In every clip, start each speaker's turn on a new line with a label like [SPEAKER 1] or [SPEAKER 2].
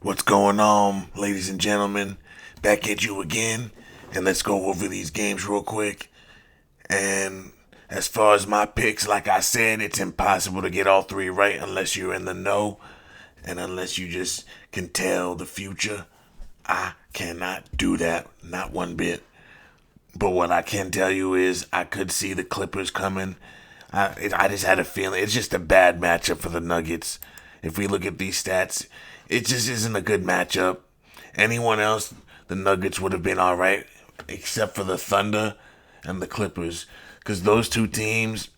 [SPEAKER 1] What's going on, ladies and gentlemen? Back at you again, and let's go over these games real quick. And as far as my picks, like I said, it's impossible to get all three right unless you're in the know and unless you just can tell the future. I cannot do that, not one bit. But what I can tell you is I could see the Clippers coming. I just had a feeling it's just a bad matchup for the Nuggets. If we look at these stats, it just isn't a good matchup. Anyone else, the Nuggets would have been all right, except for the Thunder and the Clippers, because those two teams,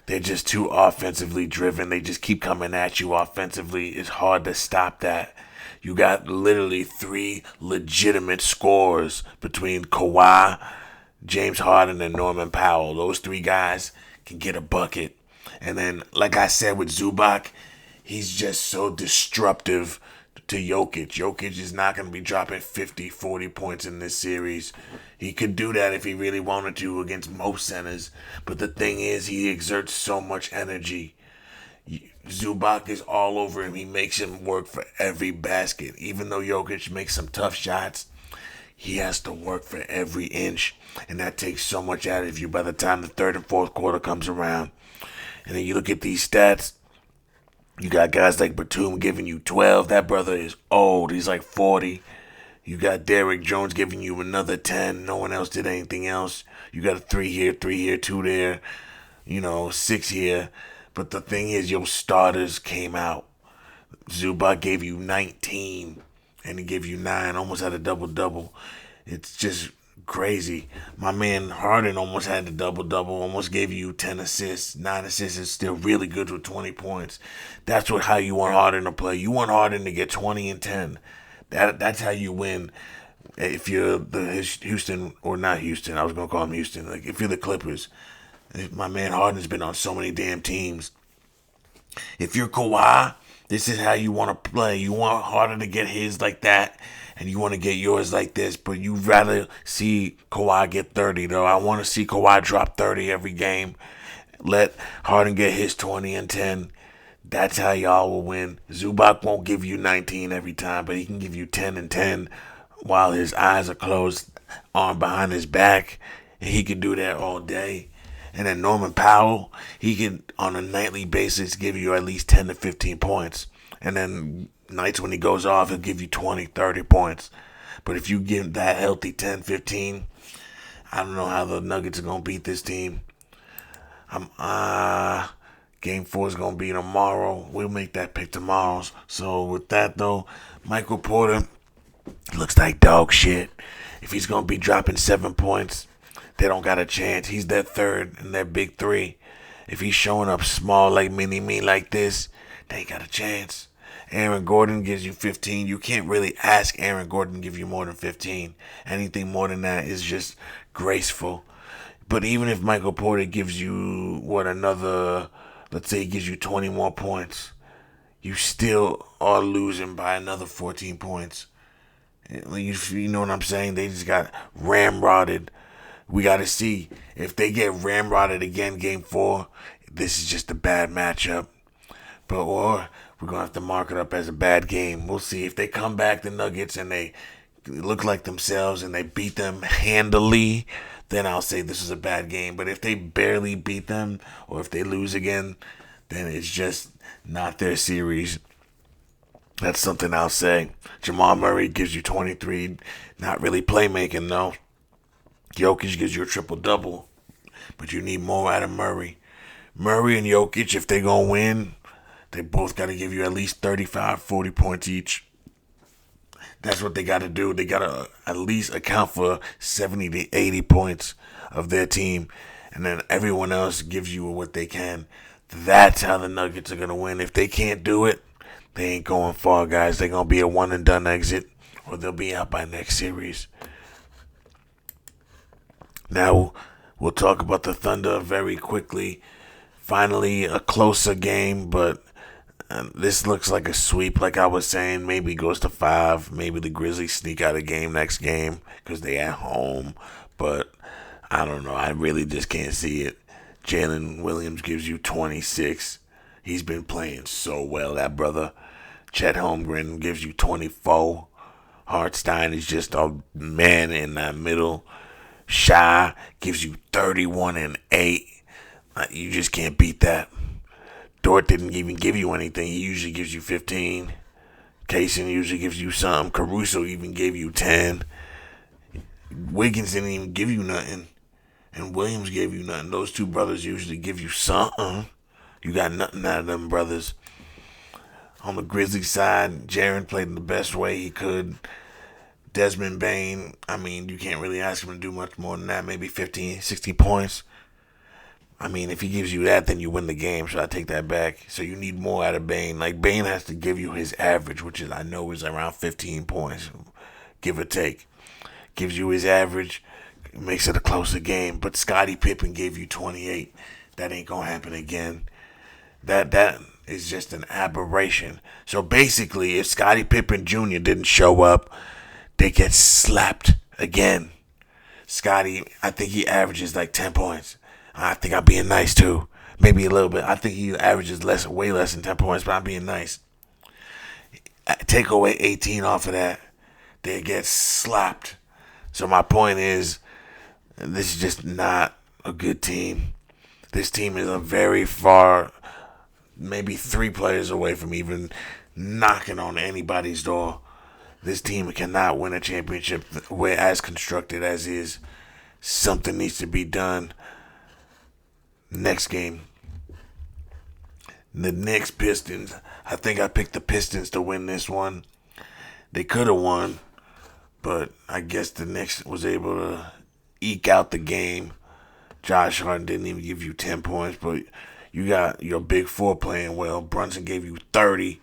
[SPEAKER 1] they're just too offensively driven. They just keep coming at you offensively. It's hard to stop that. You got literally three legitimate scores between Kawhi, James Harden, and Norman Powell. Those three guys can get a bucket. And then, like I said with Zubac, he's just so disruptive to Jokic. Jokic is not going to be dropping 50, 40 points in this series. He could do that if he really wanted to against most centers. But the thing is, he exerts so much energy. Zubac is all over him. He makes him work for every basket. Even though Jokic makes some tough shots, he has to work for every inch. And that takes so much out of you by the time the third and fourth quarter comes around. And then you look at these stats. You got guys like Batum giving you 12. That brother is old. He's like 40. You got Derrick Jones giving you another 10. No one else did anything else. You got a 3 here, 2 there, 6 here. But the thing is, your starters came out. Zubac gave you 19, and he gave you 9, almost had a double-double. It's just crazy. My man Harden almost had the double-double, almost gave you 10 assists. 9 assists is still really good with 20 points. That's how you want Harden to play. You want Harden to get 20 and 10. That's how you win. If you're the Houston, or not Houston, I was going to call him Houston. Like, if you're the Clippers, my man Harden's been on so many damn teams. If you're Kawhi, this is how you want to play. You want Harden to get his like that, and you want to get yours like this, but you'd rather see Kawhi get 30, though. I want to see Kawhi drop 30 every game. Let Harden get his 20 and 10. That's how y'all will win. Zubac won't give you 19 every time, but he can give you 10 and 10 while his eyes are closed, arm behind his back. And he can do that all day. And then Norman Powell, he can, on a nightly basis, give you at least 10 to 15 points. And then nights when he goes off, he'll give you 20, 30 points. But if you give that healthy 10, 15, I don't know how the Nuggets are going to beat this team. Game 4 is going to be tomorrow. We'll make that pick tomorrow. So with that, though, Michael Porter looks like dog shit. If he's going to be dropping 7 points, they don't got a chance. He's their third and their big three. If he's showing up small like mini-me like this, they ain't got a chance. Aaron Gordon gives you 15. You can't really ask Aaron Gordon to give you more than 15. Anything more than that is just graceful. But even if Michael Porter gives you, let's say he gives you 20 more points, you still are losing by another 14 points. You know what I'm saying? They just got ramrodded. We got to see if they get ramrodded again, game 4. This is just a bad matchup. Or we're going to have to mark it up as a bad game. We'll see. If they come back, the Nuggets, and they look like themselves and they beat them handily, then I'll say this is a bad game. But if they barely beat them, or if they lose again, then it's just not their series. That's something I'll say. Jamal Murray gives you 23. Not really playmaking, though. Jokic gives you a triple-double, but you need more out of Murray. Murray and Jokic, if they going to win, they both got to give you at least 35, 40 points each. That's what they got to do. They got to at least account for 70 to 80 points of their team, and then everyone else gives you what they can. That's how the Nuggets are going to win. If they can't do it, they ain't going far, guys. They're going to be a one-and-done exit, or they'll be out by next series. Now, we'll talk about the Thunder very quickly. Finally, a closer game, but this looks like a sweep, like I was saying. Maybe it goes to 5. Maybe the Grizzlies sneak out a game next game because they at home. But I don't know. I really just can't see it. Jalen Williams gives you 26. He's been playing so well, that brother. Chet Holmgren gives you 24. Hartenstein is just a man in that middle. Shai gives you 31 and 8. You just can't beat that. Dort didn't even give you anything. He usually gives you 15. Kaysen usually gives you something. Caruso even gave you 10. Wiggins didn't even give you nothing. And Williams gave you nothing. Those two brothers usually give you something. You got nothing out of them brothers. On the Grizzlies side, Jaren played in the best way he could. Desmond Bane, I mean, you can't really ask him to do much more than that. Maybe 15, 60 points. I mean, if he gives you that, then you win the game. So I take that back. So you need more out of Bane. Like, Bane has to give you his average, which is, I know, is around 15 points, give or take. Gives you his average, makes it a closer game. But Scottie Pippen gave you 28. That ain't going to happen again. That is just an aberration. So basically, if Scottie Pippen Jr. didn't show up, they get slapped again. Scottie, I think he averages like 10 points. I think I'm being nice too. Maybe a little bit. I think he averages way less than 10 points, but I'm being nice. Take away 18 off of that, they get slapped. So my point is, this is just not a good team. This team is a very far, maybe 3 players away from even knocking on anybody's door. This team cannot win a championship where as constructed as is. Something needs to be done. Next game. The Knicks Pistons. I think I picked the Pistons to win this one. They could have won, but I guess the Knicks was able to eke out the game. Josh Hart didn't even give you 10 points, but you got your big 4 playing well. Brunson gave you 30.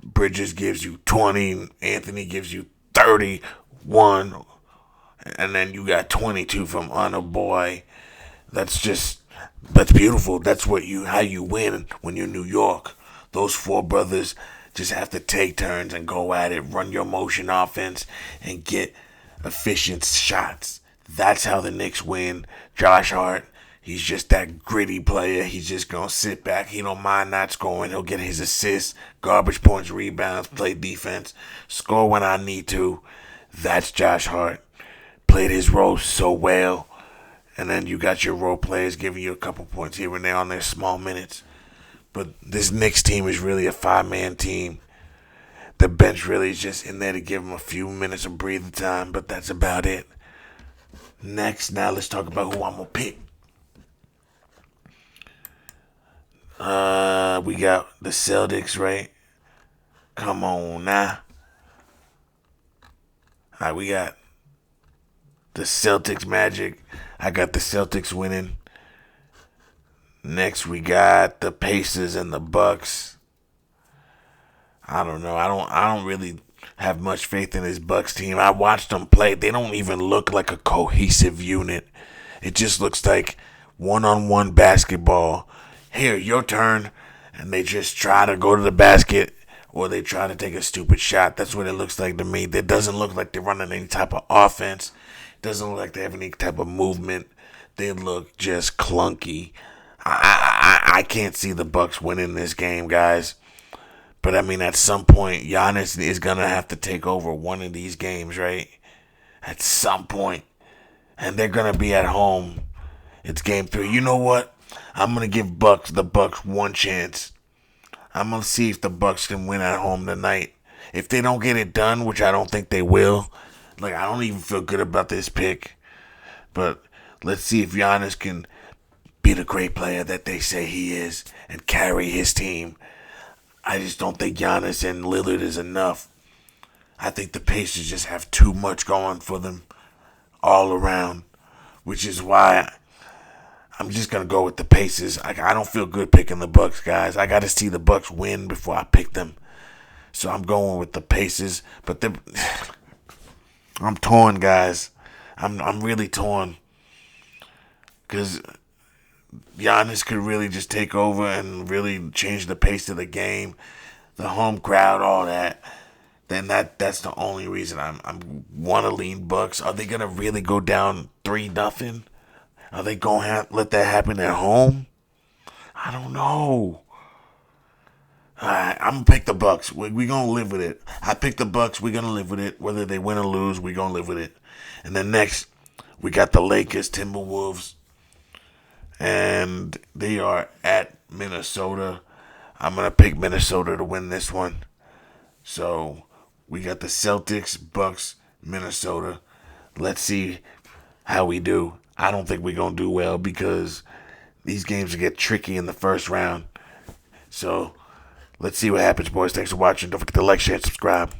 [SPEAKER 1] Bridges gives you 20. Anthony gives you 31. And then you got 22 from Honor Boy. That's beautiful. That's how you win when you're New York. Those 4 brothers just have to take turns and go at it, run your motion offense, and get efficient shots. That's how the Knicks win. Josh Hart, he's just that gritty player. He's just going to sit back. He don't mind not scoring. He'll get his assists, garbage points, rebounds, play defense, score when I need to. That's Josh Hart. Played his role so well. And then you got your role players giving you a couple points here and there on their small minutes. But this Knicks team is really a 5-man team. The bench really is just in there to give them a few minutes of breathing time, but that's about it. Next, now let's talk about who I'm going to pick. We got the Celtics, right? Come on now. All right, we got the Celtics Magic. I got the Celtics winning. Next, we got the Pacers and the Bucks. I don't know. I don't really have much faith in this Bucks team. I watched them play. They don't even look like a cohesive unit. It just looks like one-on-one basketball. Here, your turn. And they just try to go to the basket or they try to take a stupid shot. That's what it looks like to me. It doesn't look like they're running any type of offense. It doesn't look like they have any type of movement. They look just clunky. I can't see the Bucks winning this game, guys. But, I mean, at some point, Giannis is going to have to take over one of these games, right? At some point. And they're going to be at home. It's game 3. You know what? I'm going to give the Bucks one chance. I'm going to see if the Bucks can win at home tonight. If they don't get it done, which I don't think they will, I don't even feel good about this pick. But let's see if Giannis can be the great player that they say he is and carry his team. I just don't think Giannis and Lillard is enough. I think the Pacers just have too much going for them all around, which is why I'm just going to go with the Pacers. I don't feel good picking the Bucks, guys. I got to see the Bucks win before I pick them. So I'm going with the Pacers. But I'm torn, guys. I'm really torn. Because Giannis could really just take over and really change the pace of the game. The home crowd, all that. Then that's the only reason I'm want to lean Bucks. Are they going to really go down 3-0? Are they going to let that happen at home? I don't know. I'm gonna pick the Bucks. We gonna live with it. I picked the Bucks. We gonna live with it. Whether they win or lose, we gonna live with it. And then next, we got the Lakers, Timberwolves, and they are at Minnesota. I'm gonna pick Minnesota to win this one. So we got the Celtics, Bucks, Minnesota. Let's see how we do. I don't think we're gonna do well because these games will get tricky in the first round. So let's see what happens, boys. Thanks for watching. Don't forget to like, share, and subscribe.